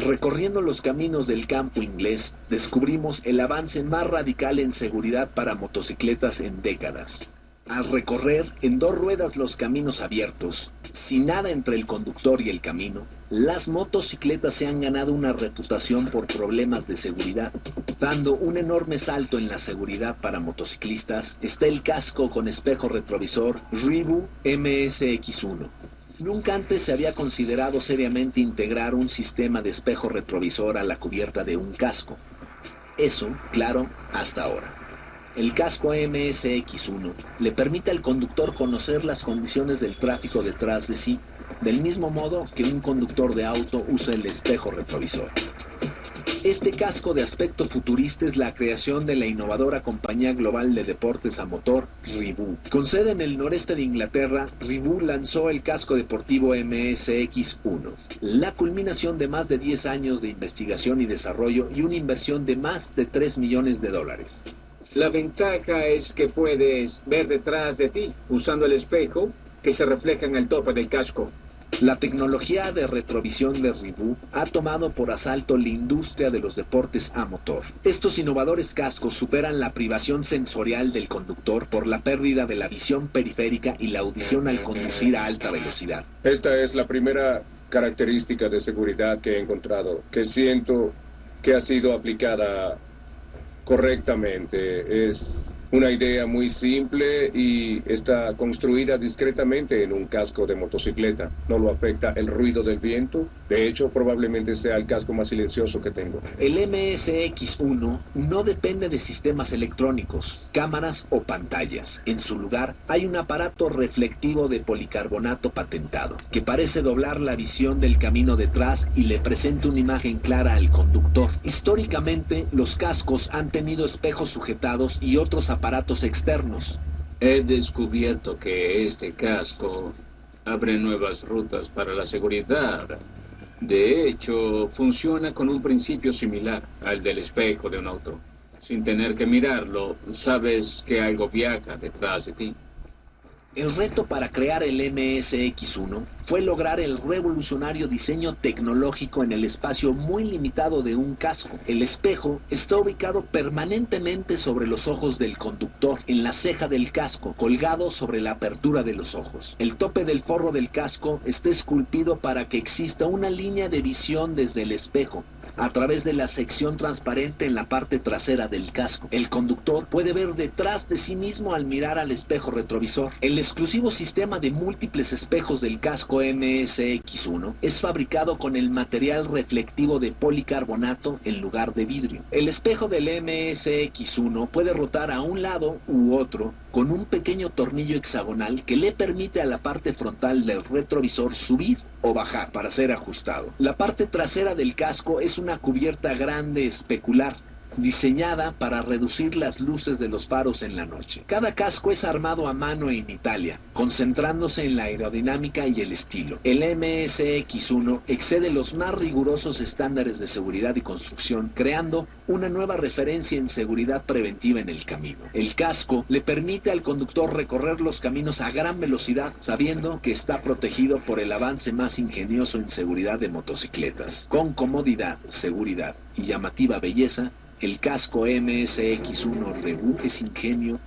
Recorriendo los caminos del campo inglés, descubrimos el avance más radical en seguridad para motocicletas en décadas. Al recorrer en dos ruedas los caminos abiertos, sin nada entre el conductor y el camino, las motocicletas se han ganado una reputación por problemas de seguridad. Dando un enorme salto en la seguridad para motociclistas, está el casco con espejo retrovisor Revu MSX1. Nunca antes se había considerado seriamente integrar un sistema de espejo retrovisor a la cubierta de un casco. Eso, claro, hasta ahora. El casco MSX1 le permite al conductor conocer las condiciones del tráfico detrás de sí, del mismo modo que un conductor de auto usa el espejo retrovisor. Este casco de aspecto futurista es la creación de la innovadora compañía global de deportes a motor, Revu. Con sede en el noreste de Inglaterra, Revu lanzó el casco deportivo MSX1, la culminación de más de 10 años de investigación y desarrollo y una inversión de más de $3 millones. La ventaja es que puedes ver detrás de ti, usando el espejo que se refleja en el tope del casco. La tecnología de retrovisión de Revu ha tomado por asalto la industria de los deportes a motor. Estos innovadores cascos superan la privación sensorial del conductor por la pérdida de la visión periférica y la audición al conducir a alta velocidad. Esta es la primera característica de seguridad que he encontrado, que siento que ha sido aplicada correctamente. Es una idea muy simple y está construida discretamente en un casco de motocicleta. No lo afecta el ruido del viento. De hecho, probablemente sea el casco más silencioso que tengo. El MSX1 no depende de sistemas electrónicos, cámaras o pantallas. En su lugar, hay un aparato reflectivo de policarbonato patentado, que parece doblar la visión del camino detrás y le presenta una imagen clara al conductor. Históricamente, los cascos han tenido espejos sujetados y otros aparatos externos. He descubierto que este casco abre nuevas rutas para la seguridad. De hecho, funciona con un principio similar al del espejo de un auto. Sin tener que mirarlo, sabes que algo viaja detrás de ti. El reto para crear el MSX1 fue lograr el revolucionario diseño tecnológico en el espacio muy limitado de un casco. El espejo está ubicado permanentemente sobre los ojos del conductor, en la ceja del casco, colgado sobre la apertura de los ojos. El tope del forro del casco está esculpido para que exista una línea de visión desde el espejo, a través de la sección transparente en la parte trasera del casco. El conductor puede ver detrás de sí mismo al mirar al espejo retrovisor. El exclusivo sistema de múltiples espejos del casco MSX1 es fabricado con el material reflectivo de policarbonato en lugar de vidrio. El espejo del MSX1 puede rotar a un lado u otro con un pequeño tornillo hexagonal que le permite a la parte frontal del retrovisor subir o bajar para ser ajustado. La parte trasera del casco es una cubierta grande especular, diseñada para reducir las luces de los faros en la noche. Cada casco es armado a mano en Italia, concentrándose en la aerodinámica y el estilo. El MSX1 excede los más rigurosos estándares de seguridad y construcción, creando una nueva referencia en seguridad preventiva en el camino. El casco le permite al conductor recorrer los caminos a gran velocidad, sabiendo que está protegido por el avance más ingenioso en seguridad de motocicletas. Con comodidad, seguridad y llamativa belleza, el casco MSX1 Revu es ingenio